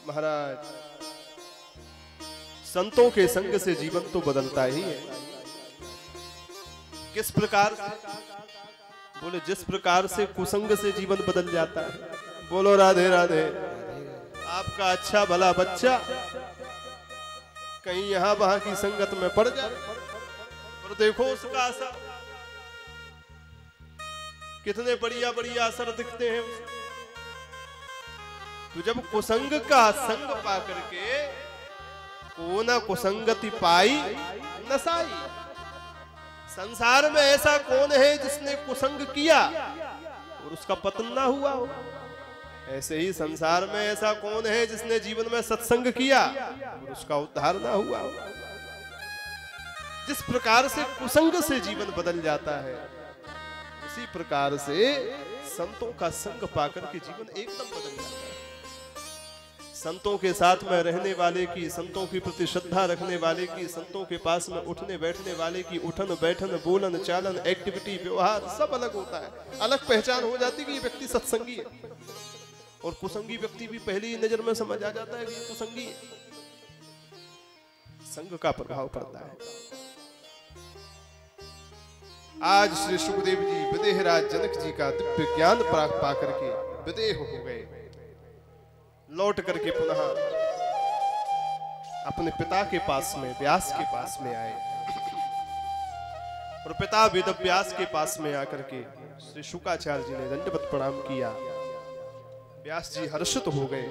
महाराज, संतों के संग से जीवन तो बदलता ही है। किस प्रकार? बोले जिस प्रकार से कुसंग से जीवन बदल जाता है। बोलो राधे राधे। आपका अच्छा भला बच्चा कहीं यहां वहां की संगत में पड़ जाए और देखो उसका असर, कितने बढ़िया बढ़िया असर दिखते हैं उसके। तो जब कुसंग का संग पा करके को न कुसंगति पाई नसाई। संसार में ऐसा कौन है जिसने कुसंग किया और उसका पतन ना हुआ हो? ऐसे ही संसार में ऐसा कौन है जिसने जीवन में सत्संग किया और उसका उद्धार ना हुआ हो? जिस प्रकार से कुसंग से जीवन बदल जाता है, उसी प्रकार से संतों का संग पाकर के जीवन एकदम बदल जाता है। संतों के साथ में रहने वाले की, संतों के प्रति श्रद्धा रखने वाले की, संतों के पास में उठने बैठने वाले की उठन बैठन बोलन चालन एक्टिविटी व्यवहार सब अलग होता है। अलग पहचान हो जाती है कि ये व्यक्ति सत्संगी है। और कुसंगी व्यक्ति भी पहली नजर में समझ आ जाता है कि ये कुसंगी है। संग का प्रभाव पड़ता है। आज श्री सुखदेव जी विदेहराज जनक जी का दिव्य ज्ञान प्राप्त पा करके विदेह हो गए। लौट करके पुनः अपने पिता के पास में, व्यास के पास में आए और पिता वेद व्यास के पास में आकर के श्री शुकाचार्य जी ने दंडवत प्रणाम किया। व्यास जी हर्षित हो गए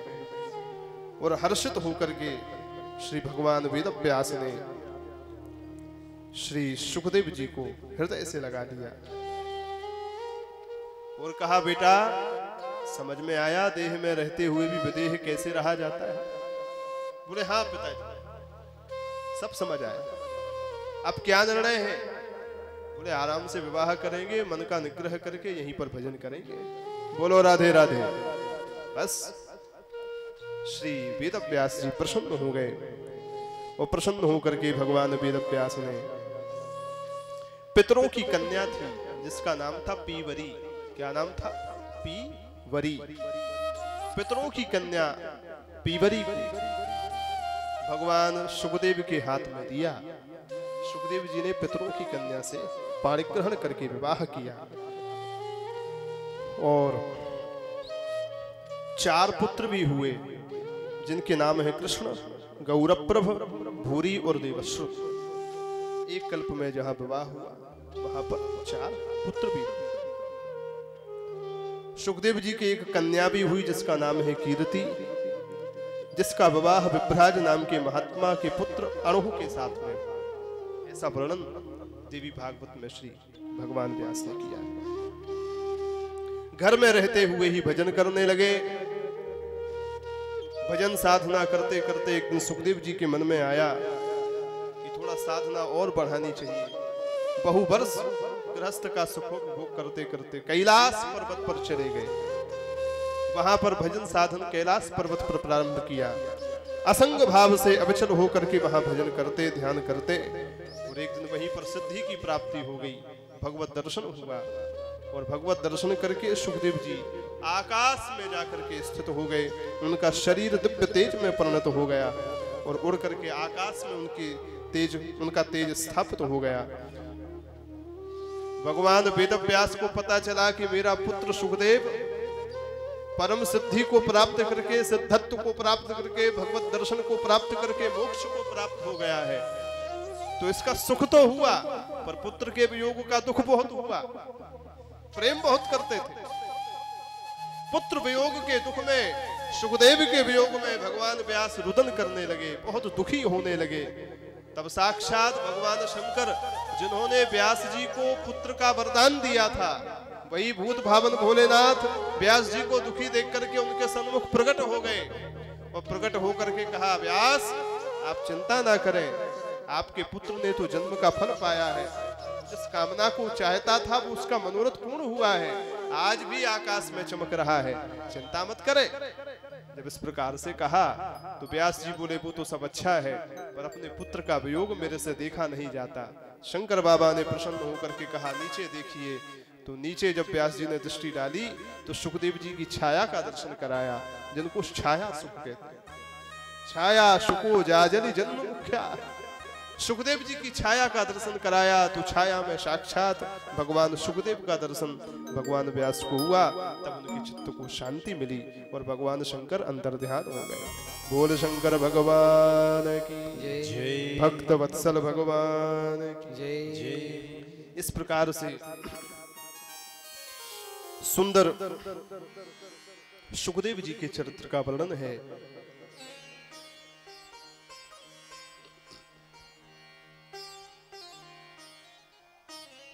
और हर्षित होकर के श्री भगवान वेद व्यास ने श्री सुखदेव जी को हृदय से लगा लिया और कहा, बेटा समझ में आया देह में रहते हुए भी विदेह कैसे रहा जाता है? बोले हाँ पिताजी, सब समझ आया। अब क्या निर्णय है? बोले आराम से विवाह करेंगे, मन का निग्रह करके यहीं पर भजन करेंगे। बोलो राधे राधे। बस श्री वेद व्यास जी प्रसन्न हो गए और प्रसन्न होकर के भगवान वेद व्यास ने पितरों की कन्या थी जिसका नाम था पीवरी। क्या नाम था? पीवरी। पितरों की कन्या पीवरी को भगवान सुखदेव के हाथ में दिया। सुखदेव जी ने पितरों की कन्या से पाणिग्रहण करके विवाह किया और 4 पुत्र भी हुए जिनके नाम है कृष्ण, गौरप्रभ, भूरी और देवश्रुत। एक कल्प में जहां विवाह हुआ वहां पर 4 पुत्र भी हुए। सुखदेव जी की एक कन्या भी हुई जिसका नाम है कीर्ति, जिसका विवाह विभ्राज नाम के महात्मा के पुत्र अणु के साथ में। ऐसा वर्णन देवी भागवत में श्री भगवान व्यास ने किया। घर में रहते हुए ही भजन करने लगे। भजन साधना करते करते एक दिन सुखदेव जी के मन में आया कि थोड़ा साधना और बढ़ानी चाहिए। बहु वर्ष गृहस्थ का सुख भोग करते करते कैलाश पर्वत पर चले गए। वहां पर भजन साधन कैलाश पर्वत पर प्रारंभ किया। असंग भाव से अविचल होकर के वहां भजन करते, ध्यान करते और एक दिन वहीं पर सिद्धि की प्राप्ति हो गई। भगवत दर्शन हुआ और भगवत दर्शन करके सुखदेव जी आकाश में जाकर के स्थित हो गए। उनका शरीर दिव्य तेज में परिणत हो गया और उड़ करके आकाश में उनका तेज स्थापित हो गया। भगवान वेद व्यास को पता चला कि मेरा पुत्र सुखदेव परम सिद्धि को प्राप्त करके, सिद्धत्व को प्राप्त करके, भगवत दर्शन को प्राप्त करके मोक्ष को प्राप्त हो गया है। तो इसका सुख तो हुआ पर पुत्र के वियोग का दुख बहुत हुआ। प्रेम बहुत करते थे। पुत्र वियोग के दुख में, सुखदेव के वियोग में भगवान व्यास रुदन करने लगे, बहुत दुखी होने लगे। तब साक्षात भगवान शंकर जिन्होंने व्यास जी को पुत्र का वरदान दिया था, वही भूत भावन भोलेनाथ व्यास जी को दुखी देख करके उनके सन्मुख प्रकट हो गए और प्रकट होकर के कहा, व्यास आप चिंता ना करें, आपके पुत्र ने तो जन्म का फल पाया है। जिस कामना को चाहता था वो उसका मनोरथ पूर्ण हुआ है। आज भी आकाश में चमक रहा है, चिंता मत करें। जब इस प्रकार से कहा तो व्यास जी बोले, वो तो सब अच्छा है पर अपने पुत्र का वियोग मेरे से देखा नहीं जाता। शंकर बाबा ने प्रसन्न होकर के कहा, नीचे देखिए। तो नीचे जब व्यास जी ने दृष्टि डाली तो सुखदेव जी की छाया का दर्शन कराया, जिनको छाया सुख कहते हैं। छाया सुको जाजलि जन्म मुख्या। सुखदेव जी की छाया का दर्शन कराया तो छाया में साक्षात भगवान सुखदेव का दर्शन भगवान व्यास को हुआ। तब उनके चित्त को शांति मिली और भगवान शंकर अंतर्ध्यान हो गए। बोल शंकर भगवान की जय, भक्त वत्सल भगवान की जय। इस प्रकार से सुंदर सुखदेव जी के चरित्र का वर्णन है।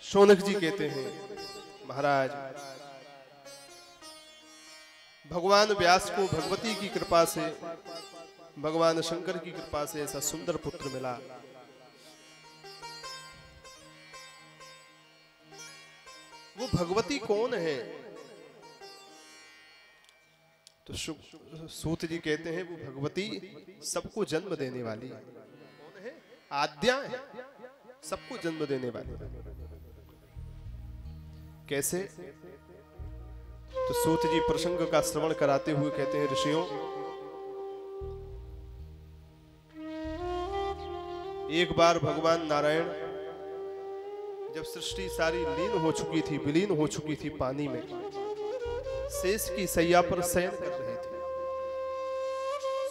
शौनक जी कहते हैं, महाराज भगवान व्यास को भगवती की कृपा से, भगवान शंकर की कृपा से ऐसा सुंदर पुत्र मिला। वो भगवती कौन है? तो सूत जी कहते हैं वो भगवती सबको जन्म देने वाली है। कौन है? आद्या है, सबको जन्म देने वाली। कैसे? तो सूत जी प्रसंग का श्रवण कराते हुए कहते हैं, ऋषियों एक बार भगवान नारायण जब सृष्टि सारी लीन हो चुकी थी, विलीन हो चुकी थी पानी में, शेष की सैया पर शयन कर रहे थे,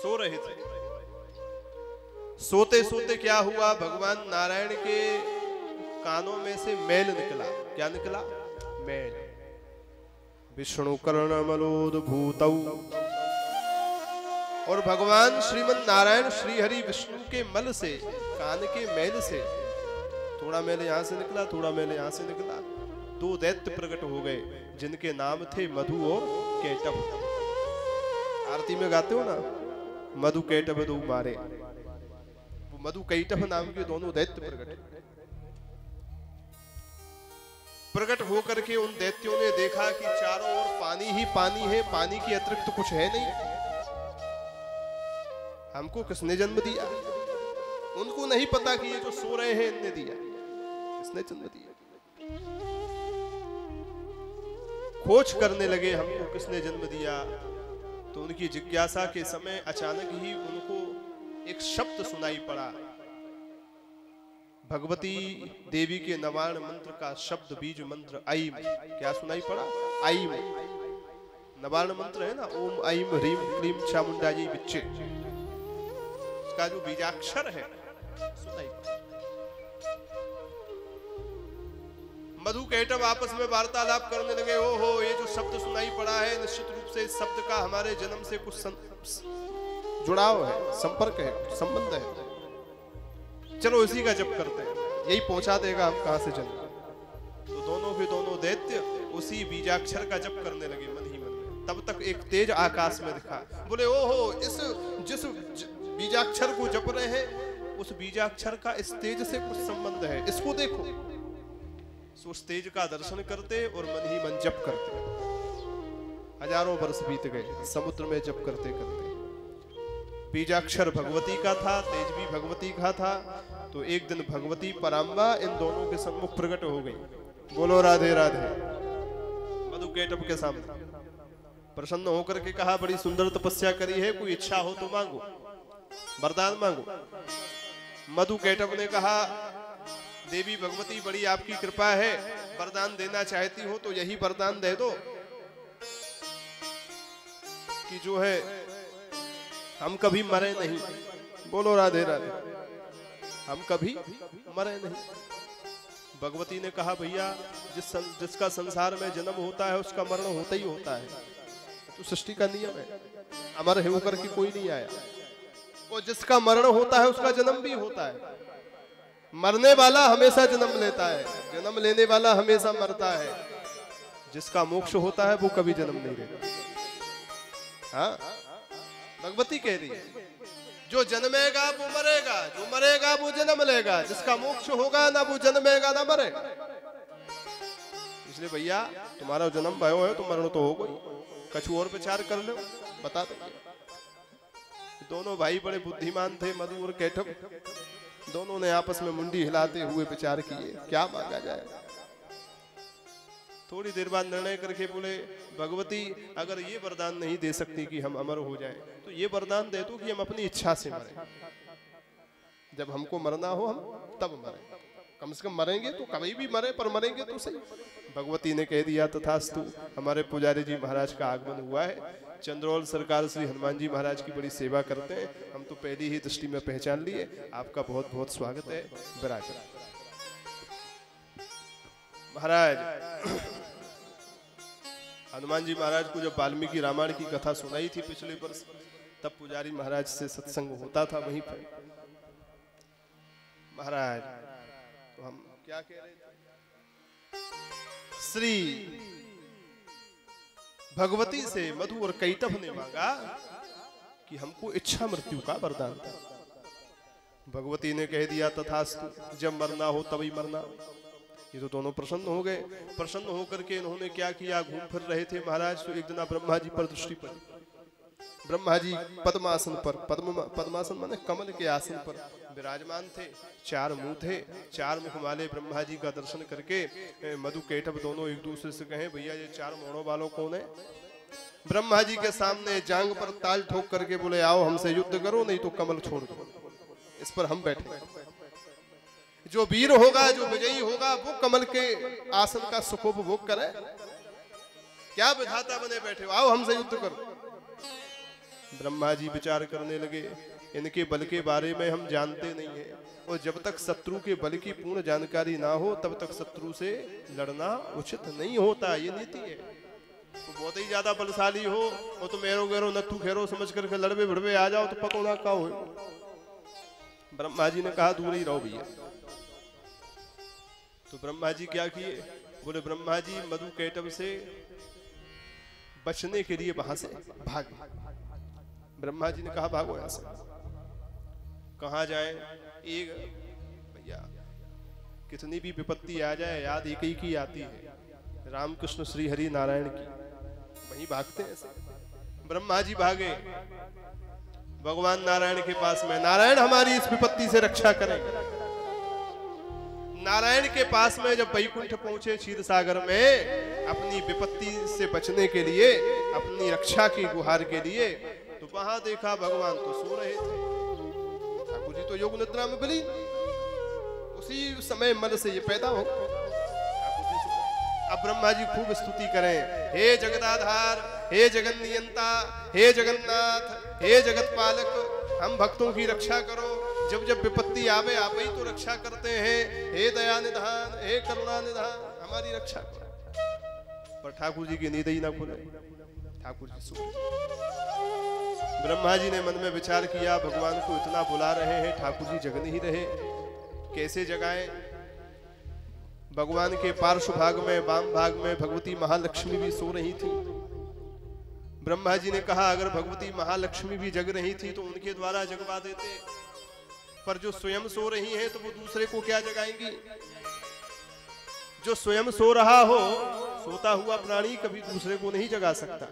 सो रहे थे। सोते सोते क्या हुआ, भगवान नारायण के कानों में से मैल निकला। क्या निकला? मैल। विष्णु कर्णमलोद भूतौ। और भगवान श्रीमन नारायण श्री हरि विष्णु के मल से, कान के मैल से, थोड़ा मैल यहां से निकला, थोड़ा मैल यहां से निकला, दो दैत्य प्रकट हो गए जिनके नाम थे मधु और केटव। आरती में गाते हो ना, मधु केटव दो मारे। वो मधु केटव नाम के दोनों दैत्य प्रकट होकर के उन दैत्यों ने देखा कि चारों ओर पानी ही पानी है, पानी के अतिरिक्त तो कुछ है नहीं। हमको किसने जन्म दिया? उनको नहीं पता कि ये जो सो रहे हैं इनने दिया, किसने जन्म दिया। खोज करने लगे हमको किसने जन्म दिया। तो उनकी जिज्ञासा के समय अचानक ही उनको एक शब्द सुनाई पड़ा। भगवती देवी के नवार्ण मंत्र का शब्द, बीज मंत्र ऐम। क्या सुनाई पड़ा? ऐम। नवार्ण मंत्र है ना, ओम ऐम ह्रीम क्लीम चामुंडाजी बिच्चे, इसका जो बीजाक्षर है सुनाई पड़ा। मधु केटव आपस में वार्तालाप करने लगे। ओ हो, ये जो शब्द सुनाई पड़ा है, निश्चित रूप से इस शब्द का हमारे जन्म से कुछ जुड़ाव है, संपर्क है, संबंध है। चलो इसी का जप करते हैं, यही पहुंचा देगा हम कहां से जन्म। तो दोनों के दोनों दैत्य उसी बीजाक्षर का जप करने लगे मन ही मन में। तब तक एक तेज आकाश में दिखा। बोले ओहो, इस जिस बीजाक्षर को जप रहे हैं उस बीजाक्षर का इस तेज से कुछ संबंध है, इसको देखो। सो उस तेज का दर्शन करते और मन ही मन जप करते। हजारों वर्ष बीत गए समुद्र में जप करते करते। बीजाक्षर भगवती का था, तेज भी भगवती का था। तो एक दिन भगवती पराम्बा इन दोनों के सम्मुख प्रकट हो गई। बोलो राधे राधे। मधु केटव के सामने प्रसन्न होकर के कहा, बड़ी सुंदर तपस्या करी है, कोई इच्छा हो तो मांगो, वरदान मांगो। मधु केटव ने कहा, देवी भगवती बड़ी आपकी कृपा है, वरदान देना चाहती हो तो यही वरदान दे दो कि जो है हम कभी मरे नहीं। बोलो राधे राधे। हम कभी मरे नहीं। भगवती ने कहा, भैया जिसका संसार में जन्म होता है उसका मरण होता ही होता है, तो सृष्टि का नियम है। अमर होकर के कोई नहीं आया। और जिसका मरण होता है उसका जन्म भी होता है। मरने वाला हमेशा जन्म लेता है, जन्म लेने वाला हमेशा मरता है। जिसका मोक्ष होता है वो कभी जन्म नहीं लेता। हाँ, भगवती कह रही है, जो जन्मेगा वो मरेगा, जो मरेगा वो जन्म लेगा। जिसका मोक्ष होगा ना वो जन्मेगा ना मरेगा। इसलिए भैया तुम्हारा जन्म भयो है तो मरण तो होगा ही, कछु और विचार कर लो, बता दो। दोनों भाई बड़े बुद्धिमान थे, मधु और केटव। दोनों ने आपस में मुंडी हिलाते हुए विचार किए क्या मांगा जाए। थोड़ी देर बाद निर्णय करके बोले भगवती अगर ये वरदान नहीं दे सकती कि हम अमर हो जाएं, तो ये वरदान दे दो कि हम अपनी इच्छा से मरें। जब हमको मरना हो हम तब मरें, कम से कम मरेंगे तो कभी भी मरे पर मरेंगे तो सही। भगवती ने कह दिया तथास्तु। हमारे पुजारी जी महाराज का आगमन हुआ है। चंद्रौल सरकार श्री हनुमान जी महाराज की बड़ी सेवा करते हैं, हम तो पहली ही दृष्टि में पहचान लिए। आपका बहुत बहुत स्वागत है। विराजमान महाराज हनुमान जी महाराज को जब वाल्मीकि रामायण की कथा सुनाई थी पिछले वर्ष, तब पुजारी महाराज से सत्संग होता था वहीं पर। महाराज तो हम क्या कह रहे थे, श्री भगवती से मधु और कैटभ ने मांगा कि हमको इच्छा मृत्यु का वरदान था। भगवती ने कह दिया तथास्तु, जब मरना हो तभी मरना। ये तो दोनों प्रसन्न हो गए। प्रसन्न होकर के इन्होंने क्या किया, घूम फिर रहे थे महाराज, तो एक दिन ब्रह्मा जी पर दृष्टि पड़ी। ब्रह्मा जी पद्मासन पर, पद्मासन माने कमल के आसन पर विराजमान थे। 4 मुंह थे, 4 मुख वाले ब्रह्मा जी का दर्शन करके मधु कैटभ दोनों एक दूसरे से कहे भैया ये 4 मोड़ों वालों कौन है। ब्रह्मा जी के सामने जांग पर ताल ठोक करके बोले आओ हमसे युद्ध करो, नहीं तो कमल छोड़ दो, इस पर हम बैठे। जो वीर होगा, जो विजयी होगा, वो कमल के आसन का सुखोपभोग करे। क्या विधाता बने बैठे हो, आओ हमसे युद्ध करो। ब्रह्मा जी विचार करने लगे, इनके बल के बारे में हम जानते नहीं है, और जब तक शत्रु के बल की पूर्ण जानकारी ना हो तब तक शत्रु से लड़ना उचित नहीं होता। ये नीति है। तो बहुत ही ज्यादा बलशाली हो और तुम एरो गेरो नत्थु खेरो समझ करके लड़वे भिड़वे आ जाओ तो पकौड़ा का हो। ब्रह्मा जी ने कहा दूर ही रहो भैया। तो ब्रह्मा जी क्या किए, बोले ब्रह्मा जी मधु कैटभ से बचने के लिए वहां से भागे। ब्रह्मा जी ने कहा भागो यहां से। कहां जाए, एक भैया कितनी भी विपत्ति आ जाए याद एक ही की आती है, रामकृष्ण श्री हरि नारायण की, वहीं भागते हैं। ब्रह्मा जी भागे भगवान नारायण के पास में, नारायण हमारी इस विपत्ति से रक्षा करें। नारायण के पास में जब वैकुंठ पहुंचे क्षीर सागर में अपनी विपत्ति से बचने के लिए, अपनी रक्षा की गुहार के लिए, तो वहां देखा भगवान तो सो रहे थे। ठाकुर जी तो योग निद्रा में बली, उसी समय मन से ये पैदा हो। अब ब्रह्मा जी खूब स्तुति करें, हे जगदाधार, हे जगन नियंता, हे जगन्नाथ, हे जगत पालक, हम भक्तों की रक्षा करो। जब जब विपत्ति आवे आप ही तो रक्षा करते हैं। हे दया निधान, हे करुणा निधान, हमारी रक्षा करो। पर ठाकुर जी की नींद ही ना खुले, ठाकुर जी सो। ब्रह्मा जी ने मन में विचार किया, भगवान को इतना बुला रहे हैं, ठाकुर जी जगन ही रहे, कैसे जगाएं। भगवान के पार्श्व भाग में, वाम भाग में भगवती महालक्ष्मी भी सो रही थी। ब्रह्मा जी ने कहा अगर भगवती महालक्ष्मी भी जग रही थी तो उनके द्वारा जगवा देते, पर जो स्वयं सो रही हैं तो वो दूसरे को क्या जगाएंगी। जो स्वयं सो रहा हो, सोता हुआ प्राणी कभी दूसरे को नहीं जगा सकता,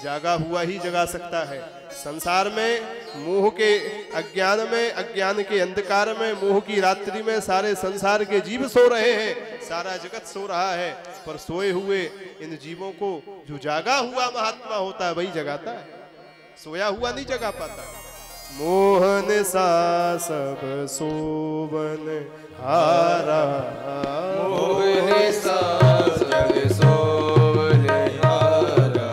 जागा हुआ ही जगा सकता है। संसार में मोह के अज्ञान में, अज्ञान के अंधकार में, मोह की रात्रि में सारे संसार के जीव सो रहे हैं, सारा जगत सो रहा है, पर सोए हुए इन जीवों को जो जागा हुआ महात्मा होता है वही जगाता है, सोया हुआ नहीं जगा पाता। मोहन सा सब सोवन हारा, मोहन सा जग सोवन हारा,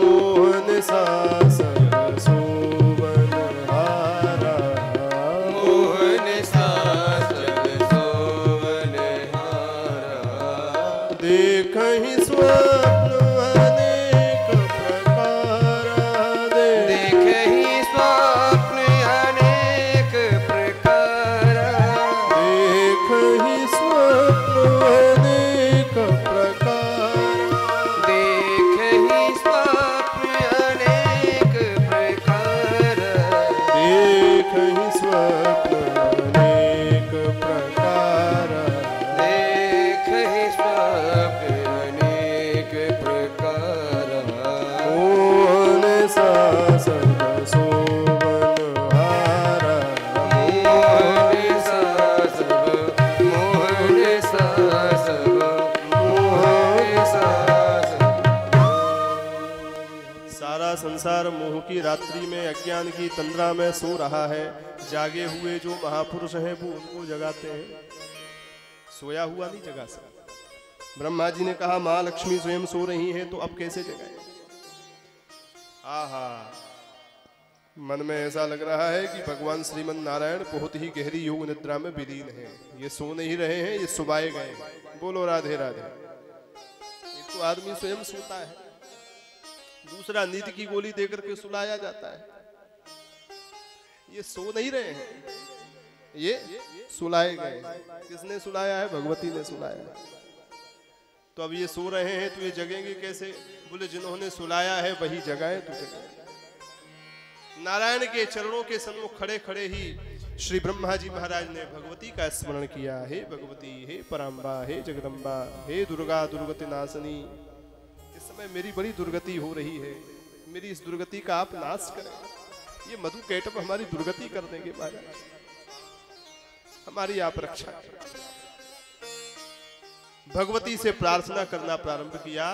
मोहन सा सब सोवन हारा, मोहन सा जग सोवन हारा। देखहि स्वप्न अनेक प्रकार, देखहि स्वप्न अनेक प्रकार, देखहि स्वप्न अनेक प्रकार, रात्रि में अज्ञान की तंद्रा में सो रहा है, जागे हुए जो महापुरुष हैं वो उनको जगाते हैं। सोया हुआ नहीं जगा सकता। ब्रह्मा जी ने कहा माँ लक्ष्मी स्वयं सो रही हैं तो अब कैसे जगाए? आहा, मन में ऐसा लग रहा है कि भगवान श्रीमन नारायण बहुत ही गहरी योग निद्रा में विलीन है। ये सो नहीं रहे हैं, ये सुबाए गए। बोलो राधे राधे। एक तो आदमी स्वयं सोता है, दूसरा नींद की गोली देकर के सुलाया जाता है। ये सो नहीं रहे हैं, ये सुलाए गए। किसने सुलाया है? भगवती ने सुलाया है। तो अब ये सो रहे हैं तो ये जगेंगे कैसे? बोले जिन्होंने सुलाया है वही जगाए तो जगाए। नारायण के चरणों के सम्मुख खड़े खड़े ही श्री ब्रह्मा जी महाराज ने भगवती का स्मरण किया। हे भगवती, हे पराम्बा, हे जगदम्बा, हे दुर्गा दुर्गति नाशनी, इस समय मेरी बड़ी दुर्गति हो रही है, मेरी इस दुर्गति का आप नाश करें। ये मधु कैटभ हमारी दुर्गति कर देंगे महाराज, हमारी आप रक्षा करें। भगवती से प्रार्थना करना प्रारंभ किया।